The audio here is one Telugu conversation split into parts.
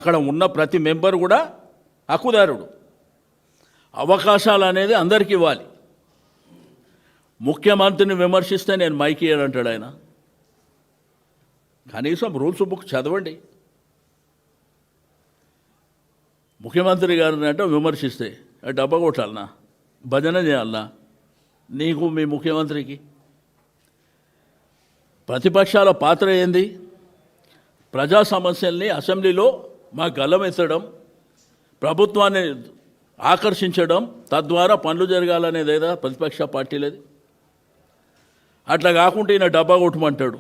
అక్కడ ఉన్న ప్రతి మెంబర్ కూడా హక్కుదారుడు. అవకాశాలు అనేది అందరికీ ఇవ్వాలి. ముఖ్యమంత్రిని విమర్శిస్తే నేను మైక్ ఇయ్యానంటాడు ఆయన. కనీసం రూల్స్ బుక్ చదవండి. ముఖ్యమంత్రి గారిని అంటే విమర్శిస్తే డబ్బా కొట్టాలనా, భజన చేయాలనా నీకు మీ ముఖ్యమంత్రికి? ప్రతిపక్షాల పాత్ర ఏంది? ప్రజా సమస్యల్ని అసెంబ్లీలో మా గల్లమెత్తడం, ప్రభుత్వాన్ని ఆకర్షించడం, తద్వారా పనులు జరగాలనేది ఏదా ప్రతిపక్ష పార్టీలది. అట్లా కాకుండా ఈయన డబ్బా కొట్టమంటాడు.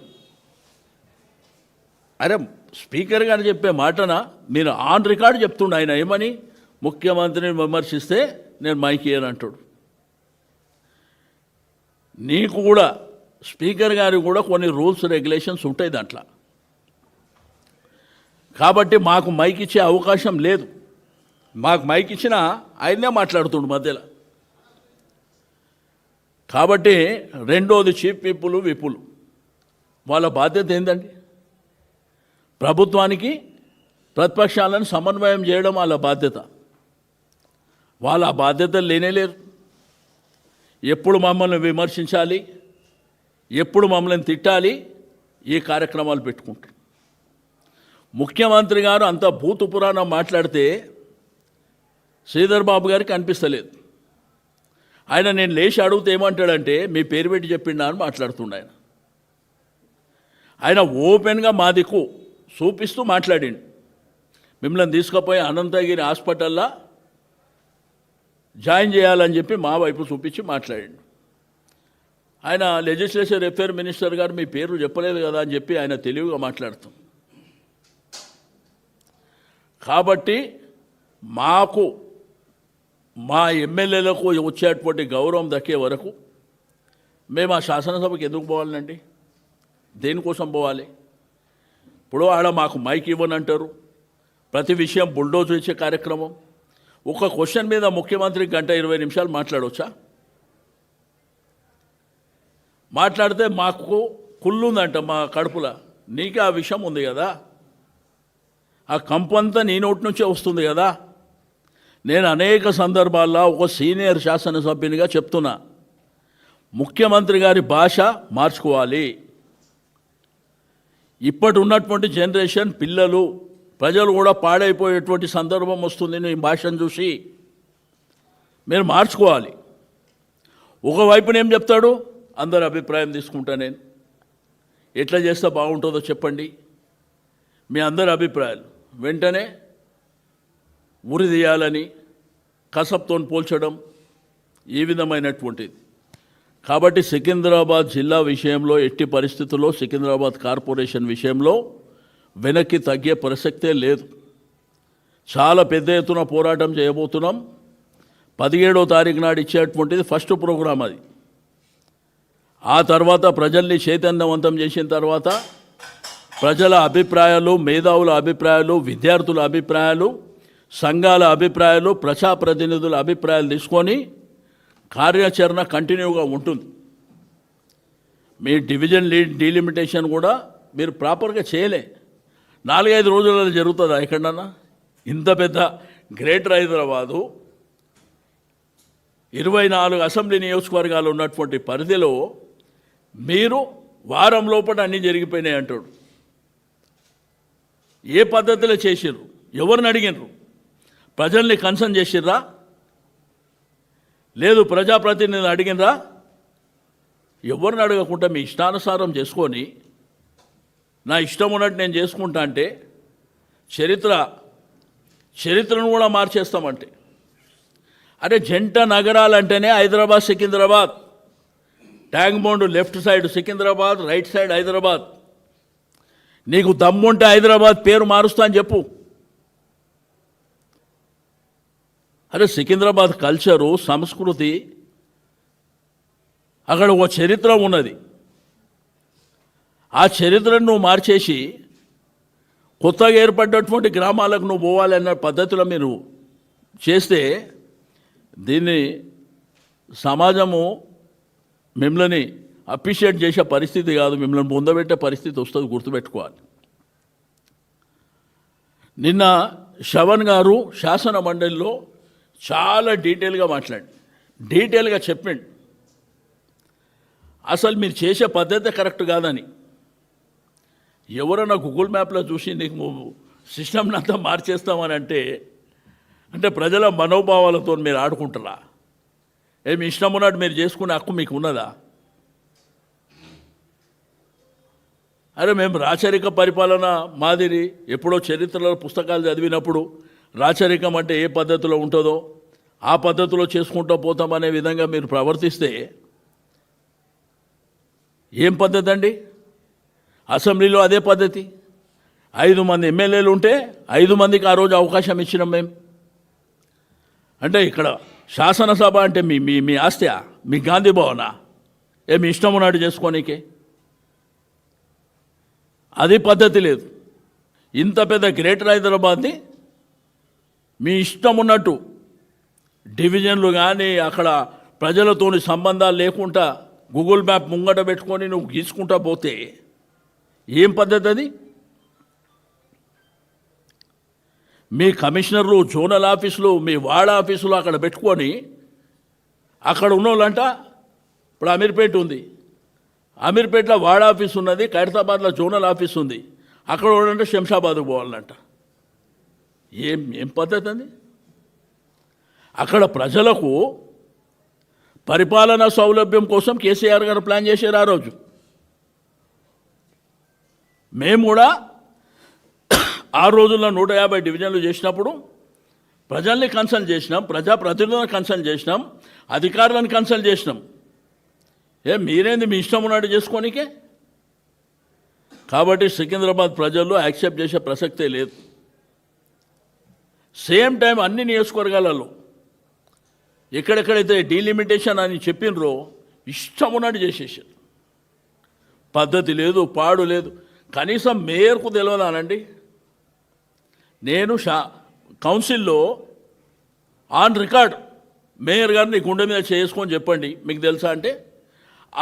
అరే స్పీకర్ గారు చెప్పే మాటన మీరు ఆన్ రికార్డు చెప్తుండ ఆయన ఏమని, ముఖ్యమంత్రిని విమర్శిస్తే నేను మైక్ ఇయ్యనంటాడు. నీకు కూడా స్పీకర్ గారికి కూడా కొన్ని రూల్స్ రెగ్యులేషన్స్ ఉంటాయి దాంట్లో. కాబట్టి మాకు మైక్ ఇచ్చే అవకాశం లేదు. మాకు మైక్ ఇచ్చినా ఆయనే మాట్లాడుతుండు మధ్యలో. కాబట్టి రెండోది చీఫ్ విప్పులు వాళ్ళ బాధ్యత ఏంటండి? ప్రభుత్వానికి ప్రతిపక్షాలను సమన్వయం చేయడం వాళ్ళ బాధ్యత. వాళ్ళ బాధ్యతలు లేనేలేరు. ఎప్పుడు మమ్మల్ని విమర్శించాలి, ఎప్పుడు మమ్మల్ని తిట్టాలి, ఈ కార్యక్రమాలు పెట్టుకుంటారు. ముఖ్యమంత్రి గారు అంత భూత పురాణం మాట్లాడితే శ్రీధర్ బాబు గారికి అనిపిస్తలేదు. ఆయన నేను లేచి అడిగితే ఏమంటాడంటే మీ పేరు పెట్టి చెప్పిండా అని మాట్లాడుతుండ ఆయన. ఆయన ఓపెన్గా మా దిక్కు చూపిస్తూ మాట్లాడిండు. మిమ్మల్ని తీసుకుపోయి అనంతగిరి హాస్పిటల్లో జాయిన్ చేయాలని చెప్పి మా వైపు చూపించి మాట్లాడిండు. ఆయన లెజిస్లేచర్ అఫేర్ మినిస్టర్ గారు మీ పేరు చెప్పలేదు కదా అని చెప్పి ఆయన తెలివిగా మాట్లాడుతాం. కాబట్టి మాకు మా ఎమ్మెల్యేలకు వచ్చేటువంటి గౌరవం దక్కే వరకు మేము ఆ శాసనసభకి ఎందుకు పోవాలండి? దేనికోసం పోవాలి? ఇప్పుడు ఆడ మాకు మైక్ ఇవ్వనంటారు, ప్రతి విషయం బుల్డోజ్ ఇచ్చే కార్యక్రమం. ఒక క్వశ్చన్ మీద ముఖ్యమంత్రి 1-20 నిమిషాలు మాట్లాడవచ్చా? మాట్లాడితే మాకు కుళ్ళుందంట మా కడుపులో. నీకే ఆ విషయం ఉంది కదా, ఆ కంపంతా నీ నోటి నుంచే వస్తుంది కదా. నేను అనేక సందర్భాల్లో ఒక సీనియర్ శాసనసభ్యునిగా చెప్తున్నా, ముఖ్యమంత్రి గారి భాష మార్చుకోవాలి. ఇప్పటి ఉన్నటువంటి జనరేషన్ పిల్లలు ప్రజలు కూడా పాడైపోయేటువంటి సందర్భం వస్తుంది. నీ భాషను చూసి మీరు మార్చుకోవాలి. ఒకవైపున ఏం చెప్తాడు, అందరి అభిప్రాయం తీసుకుంటా, నేను ఎట్లా చేస్తే బాగుంటుందో చెప్పండి, మీ అందరి అభిప్రాయాలు. వెంటనే ఉరి తీయాలని కసబ్తో పోల్చడం, ఈ విధమైనటువంటిది. కాబట్టి సికింద్రాబాద్ జిల్లా విషయంలో ఎట్టి పరిస్థితుల్లో, సికింద్రాబాద్ కార్పొరేషన్ విషయంలో వెనక్కి తగ్గే ప్రసక్తే లేదు. చాలా పెద్ద ఎత్తున పోరాటం చేయబోతున్నాం. 17వ తారీఖు నాడు ఇచ్చేటువంటిది ఫస్ట్ ప్రోగ్రాం అది. ఆ తర్వాత ప్రజల్ని చైతన్యవంతం చేసిన తర్వాత ప్రజల అభిప్రాయాలు, మేధావుల అభిప్రాయాలు, విద్యార్థుల అభిప్రాయాలు, సంఘాల అభిప్రాయాలు, ప్రజాప్రతినిధుల అభిప్రాయాలు తీసుకొని కార్యాచరణ కంటిన్యూగా ఉంటుంది. మీ డివిజన్ డీలిమిటేషన్ కూడా మీరు ప్రాపర్గా చేయలే. 4-5 రోజులలో జరుగుతుందా ఎక్కడన్నా? ఇంత పెద్ద గ్రేటర్ హైదరాబాదు 24 అసెంబ్లీ నియోజకవర్గాలు ఉన్నటువంటి పరిధిలో మీరు వారం లోపల అన్నీ జరిగిపోయినాయి అంటాడు. ఏ పద్ధతిలో చేసిర్రు? ఎవరిని అడిగినరు? ప్రజల్ని కన్సర్న్ చేసిర్రా? లేదు ప్రజాప్రతినిధిని అడిగినరా? ఎవరిని అడగకుండా మీ ఇష్టానుసారం చేసుకొని నా ఇష్టం ఉన్నట్టు నేను చేసుకుంటా అంటే చరిత్రను కూడా మార్చేస్తామంటే. అరే జంట నగరాలంటేనే Hyderabad, Secunderabad. Tank Bund left side Secunderabad, right side Hyderabad. నీకు దమ్ముంటే హైదరాబాద్ పేరు మారుస్తా అని చెప్పు. అరే సికింద్రాబాద్ కల్చరు, సంస్కృతి, అక్కడ ఒక చరిత్ర ఉన్నది. ఆ చరిత్రను నువ్వు మార్చేసి కొత్తగా ఏర్పడ్డటువంటి గ్రామాలకు నువ్వు పోవాలన్న పద్ధతిలో మీరు చేస్తే దీన్ని సమాజము మిమ్మల్ని అప్రిషియేట్ చేసే పరిస్థితి కాదు, మిమ్మల్ని పొందబెట్టే పరిస్థితి వస్తుంది, గుర్తుపెట్టుకోవాలి. నిన్న శ్రవణ్ గారు శాసన మండలిలో చాలా డీటెయిల్గా చెప్పిండు అసలు మీరు చేసే పద్ధతి కరెక్ట్ కాదని. ఎవరైనా గూగుల్ మ్యాప్లో చూసి నీకు సిస్టమ్ని అంతా మార్చేస్తామని అంటే ప్రజల మనోభావాలతో మీరు ఆడుకుంటారా? ఏమి ఇష్టం ఉన్నట్టు మీరు చేసుకునే హక్కు మీకు ఉన్నదా? అరే మేము రాచరిక పరిపాలన మాదిరి ఎప్పుడో చరిత్రలో పుస్తకాలు చదివినప్పుడు రాచరికం అంటే ఏ పద్ధతిలో ఉంటుందో ఆ పద్ధతిలో చేసుకుంటూ పోతామనే విధంగా మీరు ప్రవర్తిస్తే ఏం పద్ధతి అండి? అసెంబ్లీలో అదే పద్ధతి. 5 మంది ఎమ్మెల్యేలు ఉంటే 5 మందికి ఆ రోజు అవకాశం ఇచ్చినాం మేము. అంటే ఇక్కడ శాసనసభ అంటే మీ మీ మీ ఆస్తియా? మీ గాంధీ భవనా? ఏమి ఇష్టం ఉన్నట్టు చేసుకోనీకే? అది పద్ధతి లేదు. ఇంత పెద్ద గ్రేటర్ హైదరాబాద్ని మీ ఇష్టం ఉన్నట్టు డివిజన్లు కానీ అక్కడ ప్రజలతోని సంబంధాలు లేకుండా గూగుల్ మ్యాప్ ముంగట పెట్టుకొని నువ్వు గీసుకుంటా పోతే ఏం పద్ధతి అది? మీ కమిషనర్లు, జోనల్ ఆఫీసులు, మీ వార్డ్ ఆఫీసులు అక్కడ పెట్టుకొని అక్కడ ఉన్నోళ్ళంట. ఇప్పుడు అమీర్పేట ఉంది, అమీర్పేటలో వార్డ్ ఆఫీస్ ఉన్నది, ఖైరతాబాద్లో జోనల్ ఆఫీస్ ఉంది. అక్కడ ఉండంటే శంషాబాద్కు పోవాలంట. ఏం పద్ధతి అది? అక్కడ ప్రజలకు పరిపాలనా సౌలభ్యం కోసం కేసీఆర్ గారు ప్లాన్ చేశారు ఆ రోజు. మేము కూడా ఆ రోజుల్లో 150 డివిజన్లు చేసినప్పుడు ప్రజల్ని కన్సల్ట్ చేసినాం, ప్రజాప్రతినిధులను కన్సల్ట్ చేసినాం, అధికారులను కన్సల్ట్ చేసినాం. మీరేంది మీ ఇష్టం ఉన్నట్టు చేసుకోనికే? కాబట్టి సికింద్రాబాద్ ప్రజల్లో యాక్సెప్ట్ చేసే ప్రసక్తే లేదు. సేమ్ టైం అన్ని నియోజకవర్గాలలో ఎక్కడెక్కడైతే డీలిమిటేషన్ అని చెప్పినరో ఇష్టం ఉన్నట్టు చేసేసారు. పద్ధతి లేదు, పాడు లేదు. కనీసం మేయర్కు తెలియదానండి. నేను కౌన్సిల్లో ఆన్ రికార్డ్ మేయర్ గారిని గుండె మీద చేసుకొని చెప్పండి మీకు తెలుసా అంటే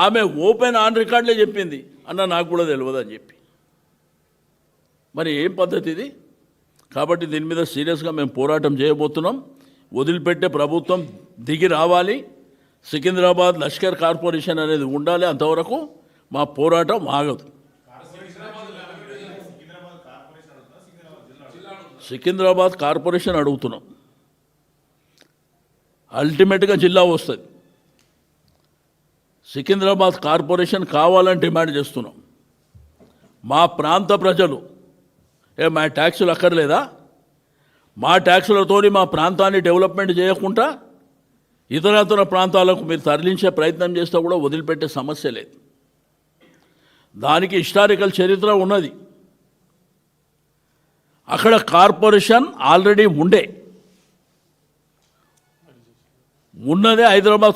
ఆమె ఓపెన్ ఆన్ రికార్డులే చెప్పింది, అన్న నాకు కూడా తెలియదు అని చెప్పి. మరి ఏం పద్ధతి ఇది? కాబట్టి దీని మీద సీరియస్గా మేము పోరాటం చేయబోతున్నాం. వదిలిపెట్టే ప్రభుత్వం దిగి రావాలి. సికింద్రాబాద్ లష్కర్ కార్పొరేషన్ అనేది ఉండాలి. అంతవరకు మా పోరాటం ఆగదు. సికింద్రాబాద్ కార్పొరేషన్ అడుగుతున్నాం. అల్టిమేట్గా జిల్లా వస్తుంది. సికింద్రాబాద్ కార్పొరేషన్ కావాలని డిమాండ్ చేస్తున్నాం. మా ప్రాంత ప్రజలు మా ట్యాక్సులు అక్కర్లేదా? మా ట్యాక్సులతోని మా ప్రాంతాన్ని డెవలప్మెంట్ చేయకుండా ఇతర ప్రాంతాలకు మీరు తరలించే ప్రయత్నం చేస్తే కూడా వదిలిపెట్టే సమస్య లేదు. దానికి హిస్టారికల్ చరిత్ర ఉన్నది. అక్కడ కార్పొరేషన్ ఆల్రెడీ ఉన్నదే హైదరాబాద్